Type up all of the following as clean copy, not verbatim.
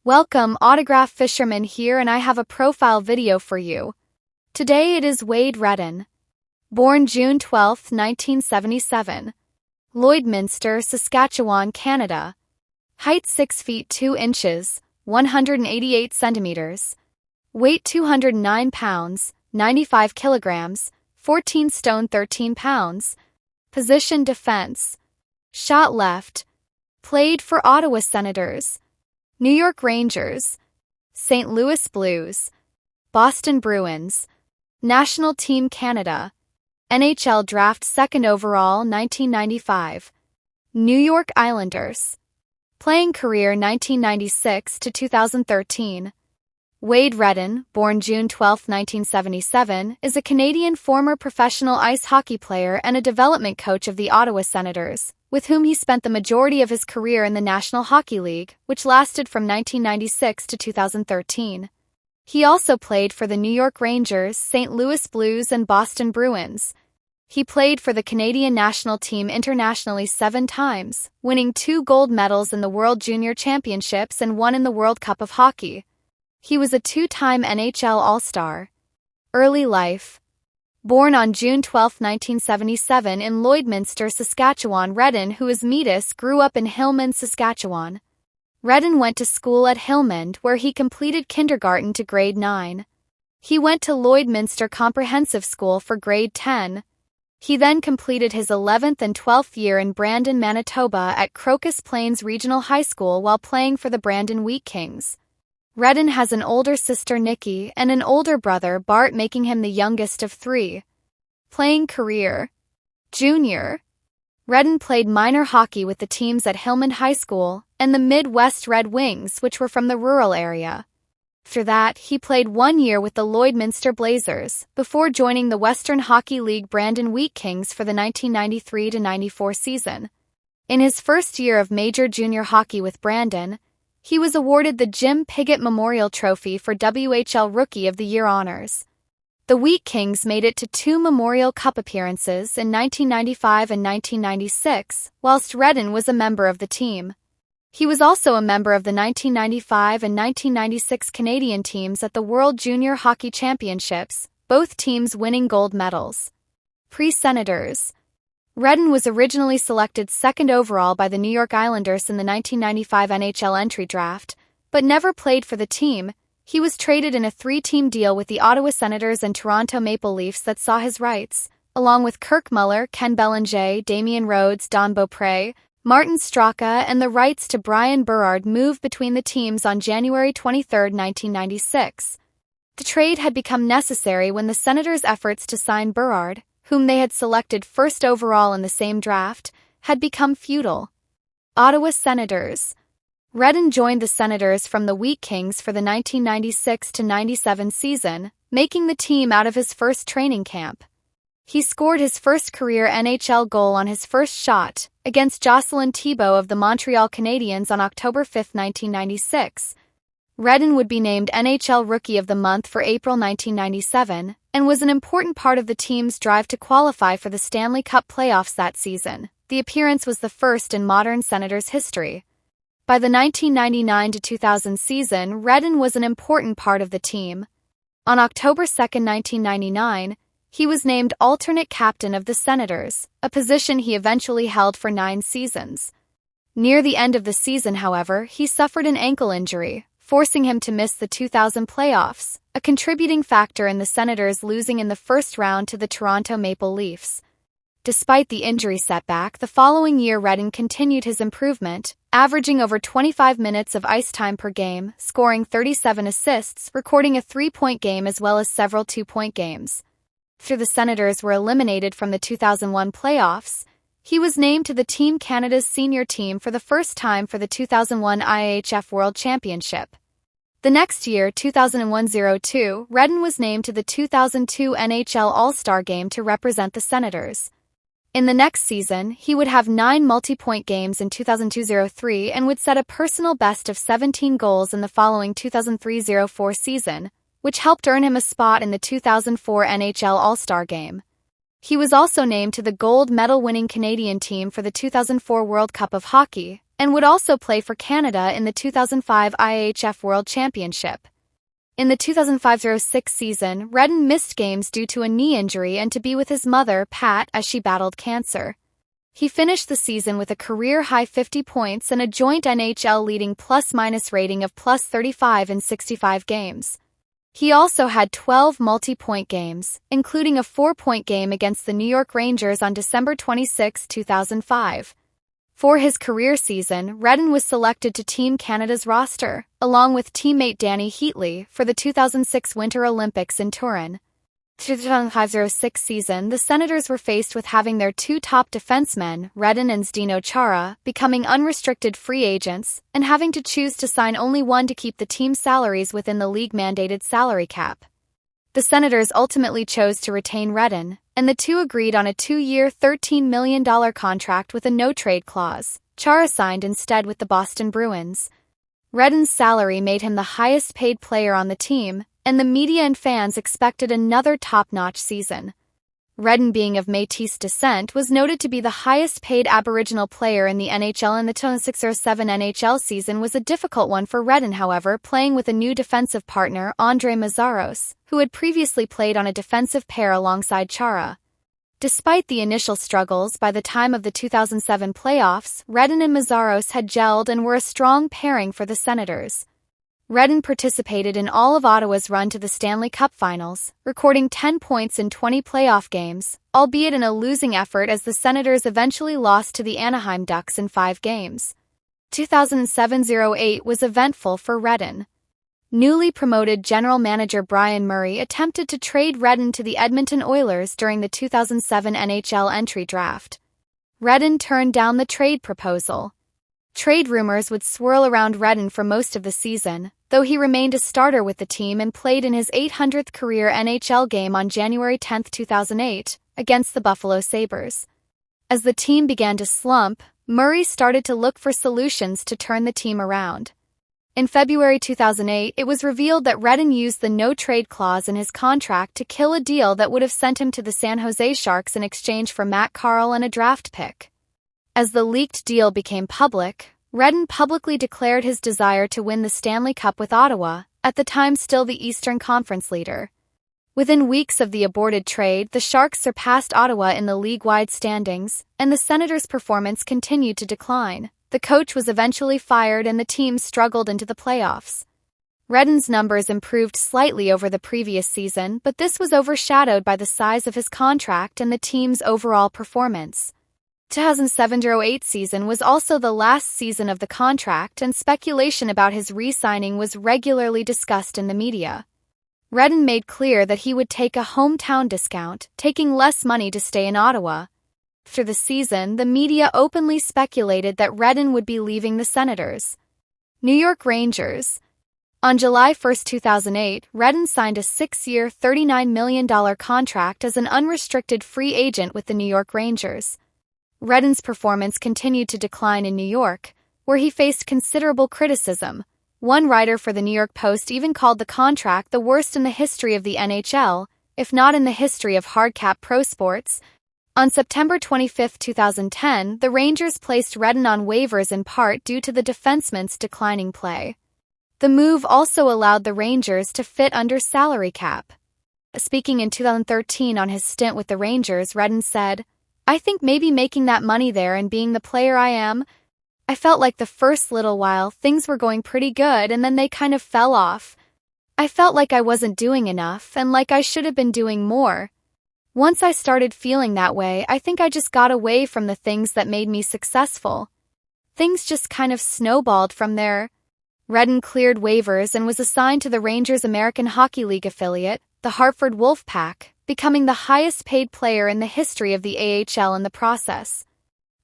Welcome, Autograph Fisherman here, and I have a profile video for you. Today it is Wade Redden. Born June 12, 1977. Lloydminster, Saskatchewan, Canada. Height 6 feet 2 inches, 188 centimeters. Weight 209 pounds, 95 kilograms, 14 stone 13 pounds. Position defense. Shot left. Played for Ottawa Senators, New York Rangers, St. Louis Blues, Boston Bruins, National Team Canada, NHL Draft 2nd overall 1995, New York Islanders. Playing career 1996 to 2013. Wade Redden, born June 12, 1977, is a Canadian former professional ice hockey player and a development coach of the Ottawa Senators, with whom he spent the majority of his career in the National Hockey League, which lasted from 1996 to 2013. He also played for the New York Rangers, St. Louis Blues, and Boston Bruins. He played for the Canadian national team internationally 7 times, winning 2 gold medals in the World Junior Championships and 1 in the World Cup of Hockey. He was a 2-time NHL All-Star. Early life. Born on June 12, 1977 in Lloydminster, Saskatchewan, Redden, who is Metis, grew up in Hillmond, Saskatchewan. Redden went to school at Hillmond, where he completed kindergarten to grade 9. He went to Lloydminster Comprehensive School for grade 10. He then completed his 11th and 12th year in Brandon, Manitoba at Crocus Plains Regional High School while playing for the Brandon Wheat Kings. Redden has an older sister, Nikki, and an older brother, Bart, making him the youngest of 3. Playing career. Junior. Redden played minor hockey with the teams at Hillmond High School and the Midwest Red Wings, which were from the rural area. After that, he played 1 year with the Lloydminster Blazers, before joining the Western Hockey League Brandon Wheat Kings for the 1993-94 season. In his first year of major junior hockey with Brandon, he was awarded the Jim Piggott Memorial Trophy for WHL Rookie of the Year honors. The Wheat Kings made it to 2 Memorial Cup appearances in 1995 and 1996, whilst Redden was a member of the team. He was also a member of the 1995 and 1996 Canadian teams at the World Junior Hockey Championships, both teams winning gold medals. Pre-Senators. Redden was originally selected 2nd overall by the New York Islanders in the 1995 NHL entry draft, but never played for the team. He was traded in a 3-team deal with the Ottawa Senators and Toronto Maple Leafs that saw his rights, along with Kirk Muller, Ken Bellinger, Damian Rhodes, Don Beaupre, Martin Straka, and the rights to Brian Burrard moved between the teams on January 23, 1996. The trade had become necessary when the Senators' efforts to sign Burrard, whom they had selected 1st overall in the same draft, had become futile. Ottawa Senators. Redden joined the Senators from the Wheat Kings for the 1996-97 season, making the team out of his first training camp. He scored his first career NHL goal on his first shot, against Jocelyn Thibault of the Montreal Canadiens on October 5, 1996. Redden would be named NHL Rookie of the Month for April 1997, and was an important part of the team's drive to qualify for the Stanley Cup playoffs that season. The appearance was the first in modern Senators history. By the 1999-2000 season, Redden was an important part of the team. On October 2, 1999, he was named alternate captain of the Senators, a position he eventually held for 9 seasons. Near the end of the season, however, he suffered an ankle injury, forcing him to miss the 2000 playoffs, a contributing factor in the Senators losing in the first round to the Toronto Maple Leafs. Despite the injury setback, the following year Redden continued his improvement, averaging over 25 minutes of ice time per game, scoring 37 assists, recording a 3-point game as well as several 2-point games. After the Senators were eliminated from the 2001 playoffs, he was named to the Team Canada's senior team for the first time for the 2001 IIHF World Championship. The next year, 2001-02, Redden was named to the 2002 NHL All-Star Game to represent the Senators. In the next season, he would have 9 multi-point games in 2002-03 and would set a personal best of 17 goals in the following 2003-04 season, which helped earn him a spot in the 2004 NHL All-Star Game. He was also named to the gold medal-winning Canadian team for the 2004 World Cup of Hockey, and would also play for Canada in the 2005 IHF World Championship. In the 2005-06 season, Redden missed games due to a knee injury and to be with his mother, Pat, as she battled cancer. He finished the season with a career-high 50 points and a joint NHL leading plus-minus rating of plus 35 in 65 games. He also had 12 multi-point games, including a 4-point game against the New York Rangers on December 26, 2005. For his career season, Redden was selected to Team Canada's roster, along with teammate Danny Heatley, for the 2006 Winter Olympics in Turin. In the 2005-06 season, the Senators were faced with having their two top defensemen, Redden and Zdeno Chara, becoming unrestricted free agents, and having to choose to sign only one to keep the team's salaries within the league-mandated salary cap. The Senators ultimately chose to retain Redden, and the two agreed on a 2-year $13 million contract with a no-trade clause. Chara signed instead with the Boston Bruins. Redden's salary made him the highest-paid player on the team, and the media and fans expected another top-notch season. Redden, being of Métis descent, was noted to be the highest-paid Aboriginal player in the NHL, and the 2006-07 NHL season was a difficult one for Redden, however, playing with a new defensive partner, Andre Mazzaros, who had previously played on a defensive pair alongside Chara. Despite the initial struggles, by the time of the 2007 playoffs, Redden and Mazzaros had gelled and were a strong pairing for the Senators. Redden participated in all of Ottawa's run to the Stanley Cup Finals, recording 10 points in 20 playoff games, albeit in a losing effort as the Senators eventually lost to the Anaheim Ducks in 5 games. 2007-08 was eventful for Redden. Newly promoted general manager Brian Murray attempted to trade Redden to the Edmonton Oilers during the 2007 NHL entry draft. Redden turned down the trade proposal. Trade rumors would swirl around Redden for most of the season, though he remained a starter with the team and played in his 800th career NHL game on January 10, 2008, against the Buffalo Sabres. As the team began to slump, Murray started to look for solutions to turn the team around. In February 2008, it was revealed that Redden used the no-trade clause in his contract to kill a deal that would have sent him to the San Jose Sharks in exchange for Matt Carle and a draft pick. As the leaked deal became public, Redden publicly declared his desire to win the Stanley Cup with Ottawa, at the time still the Eastern Conference leader. Within weeks of the aborted trade, the Sharks surpassed Ottawa in the league-wide standings, and the Senators' performance continued to decline. The coach was eventually fired and the team struggled into the playoffs. Redden's numbers improved slightly over the previous season, but this was overshadowed by the size of his contract and the team's overall performance. 2007-08 season was also the last season of the contract, and speculation about his re-signing was regularly discussed in the media. Redden made clear that he would take a hometown discount, taking less money to stay in Ottawa. After the season, the media openly speculated that Redden would be leaving the Senators. New York Rangers. On July 1, 2008, Redden signed a 6-year, $39 million contract as an unrestricted free agent with the New York Rangers. Redden's performance continued to decline in New York, where he faced considerable criticism. One writer for the New York Post even called the contract the worst in the history of the NHL, if not in the history of hardcap pro sports. On September 25, 2010, the Rangers placed Redden on waivers in part due to the defenseman's declining play. The move also allowed the Rangers to fit under salary cap. Speaking in 2013 on his stint with the Rangers, Redden said, "I think maybe making that money there and being the player I am, I felt like the first little while things were going pretty good and then they kind of fell off. I felt like I wasn't doing enough and like I should have been doing more. Once I started feeling that way, I think I just got away from the things that made me successful. Things just kind of snowballed from there." Redden cleared waivers and was assigned to the Rangers' American Hockey League affiliate, the Hartford Wolfpack, becoming the highest-paid player in the history of the AHL in the process.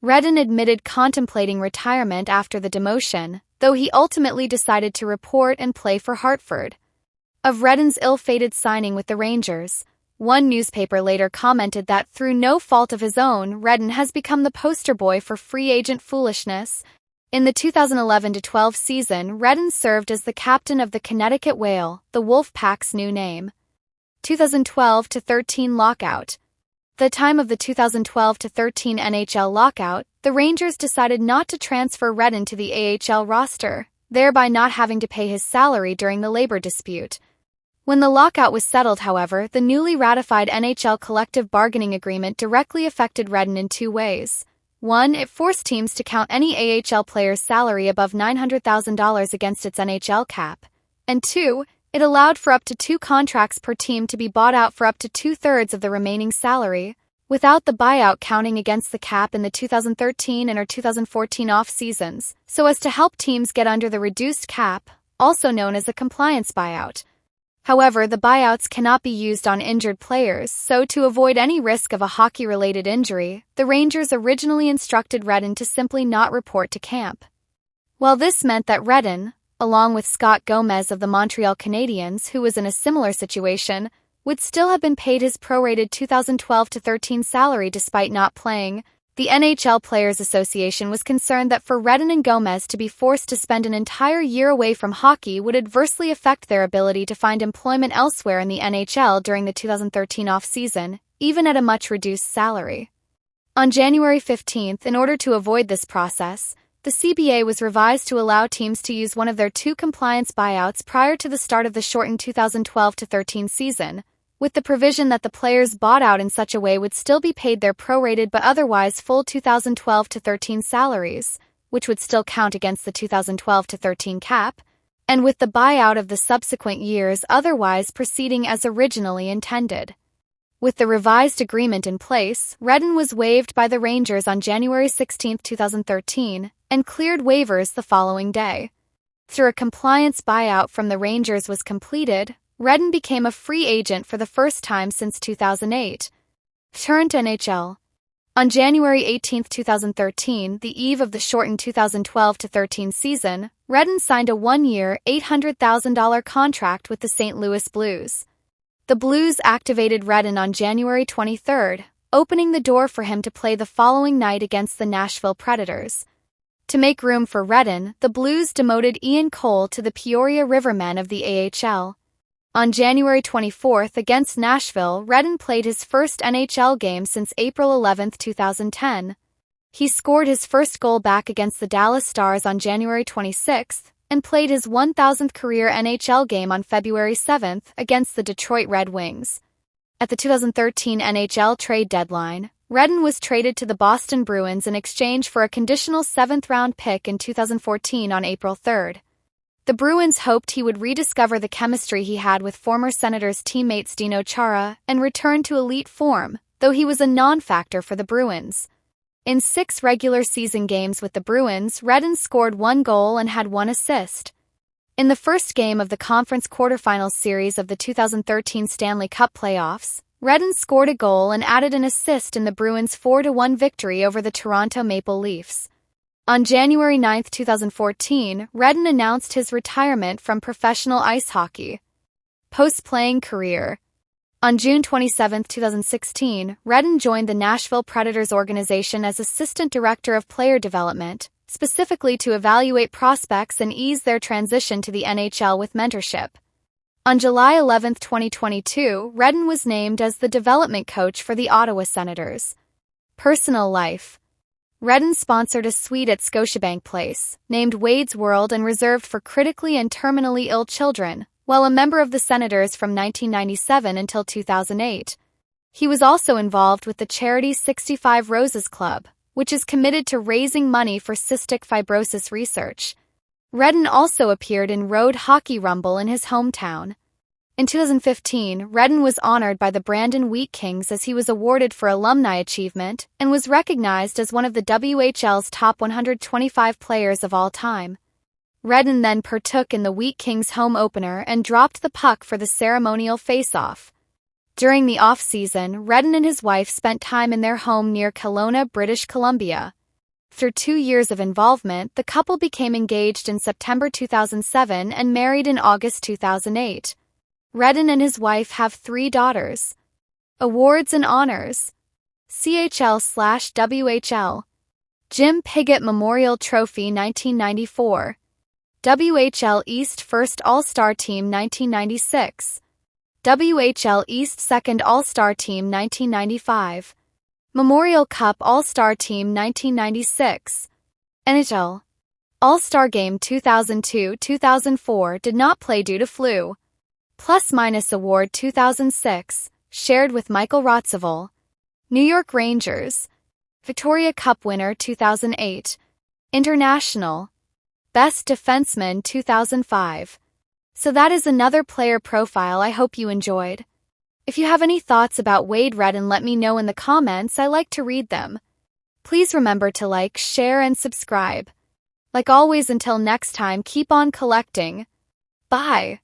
Redden admitted contemplating retirement after the demotion, though he ultimately decided to report and play for Hartford. Of Redden's ill-fated signing with the Rangers, one newspaper later commented that through no fault of his own, Redden has become the poster boy for free agent foolishness. In the 2011-12 season, Redden served as the captain of the Connecticut Whale, the Wolfpack's new name. 2012-13 lockout. the time of the 2012-13 NHL lockout, the Rangers decided not to transfer Redden to the AHL roster, thereby not having to pay his salary during the labor dispute. When the lockout was settled, however, the newly ratified NHL collective bargaining agreement directly affected Redden in two ways. One, it forced teams to count any AHL player's salary above $900,000 against its NHL cap. And two, it allowed for up to 2 contracts per team to be bought out for up to 2/3 of the remaining salary, without the buyout counting against the cap in the 2013 and or 2014 off-seasons, so as to help teams get under the reduced cap, also known as a compliance buyout. However, the buyouts cannot be used on injured players, so to avoid any risk of a hockey-related injury, the Rangers originally instructed Redden to simply not report to camp. While this meant that Redden, along with Scott Gomez of the Montreal Canadiens, who was in a similar situation, would still have been paid his prorated 2012-13 salary despite not playing, the NHL Players Association was concerned that for Redden and Gomez to be forced to spend an entire year away from hockey would adversely affect their ability to find employment elsewhere in the NHL during the 2013 off-season, even at a much reduced salary. On January 15, in order to avoid this process, the CBA was revised to allow teams to use one of their 2 compliance buyouts prior to the start of the shortened 2012-13 season, with the provision that the players bought out in such a way would still be paid their prorated but otherwise full 2012-13 salaries, which would still count against the 2012-13 cap, and with the buyout of the subsequent years otherwise proceeding as originally intended. With the revised agreement in place, Redden was waived by the Rangers on January 16, 2013, and cleared waivers the following day. Through a compliance buyout from the Rangers was completed, Redden became a free agent for the first time since 2008. Turn to NHL. On January 18, 2013, the eve of the shortened 2012-13 season, Redden signed a 1-year, $800,000 contract with the St. Louis Blues. The Blues activated Redden on January 23, opening the door for him to play the following night against the Nashville Predators. To make room for Redden, the Blues demoted Ian Cole to the Peoria Rivermen of the AHL. On January 24, against Nashville, Redden played his first NHL game since April 11, 2010. He scored his first goal back against the Dallas Stars on January 26 and played his 1,000th career NHL game on February 7 against the Detroit Red Wings. At the 2013 NHL trade deadline, Redden was traded to the Boston Bruins in exchange for a conditional 7th-round pick in 2014 on April 3. The Bruins hoped he would rediscover the chemistry he had with former Senators teammate Zdeno Chara and return to elite form, though he was a non-factor for the Bruins. In 6 regular season games with the Bruins, Redden scored 1 goal and had 1 assist. In the first game of the conference quarterfinals series of the 2013 Stanley Cup playoffs, Redden scored a goal and added an assist in the Bruins' 4-1 victory over the Toronto Maple Leafs. On January 9, 2014, Redden announced his retirement from professional ice hockey. Post-playing career. On June 27, 2016, Redden joined the Nashville Predators organization as Assistant Director of Player Development, specifically to evaluate prospects and ease their transition to the NHL with mentorship. On July 11, 2022, Redden was named as the development coach for the Ottawa Senators. Personal life. Redden sponsored a suite at Scotiabank Place, named Wade's World and reserved for critically and terminally ill children, while a member of the Senators from 1997 until 2008. He was also involved with the charity 65 Roses Club, which is committed to raising money for cystic fibrosis research. Redden also appeared in Road Hockey Rumble in his hometown. In 2015, Redden was honored by the Brandon Wheat Kings as he was awarded for alumni achievement and was recognized as one of the WHL's top 125 players of all time. Redden then partook in the Wheat Kings home opener and dropped the puck for the ceremonial face-off. During the off-season, Redden and his wife spent time in their home near Kelowna, British Columbia. Through 2 years of involvement, the couple became engaged in September 2007 and married in August 2008. Redden and his wife have 3 daughters. Awards and honors. CHL/WHL. Jim Piggott Memorial Trophy 1994. WHL East First All-Star Team 1996. WHL East Second All-Star Team 1995. Memorial Cup All-Star Team 1996. NHL All-Star Game 2002-2004 did not play due to flu. Plus Minus Award 2006, shared with Michael Rotzevel. New York Rangers. Victoria Cup winner 2008. International. Best Defenseman 2005. So that is another player profile I hope you enjoyed. If you have any thoughts about Wade Redden, let me know in the comments. I like to read them. Please remember to like, share, and subscribe. Like always, until next time, keep on collecting. Bye.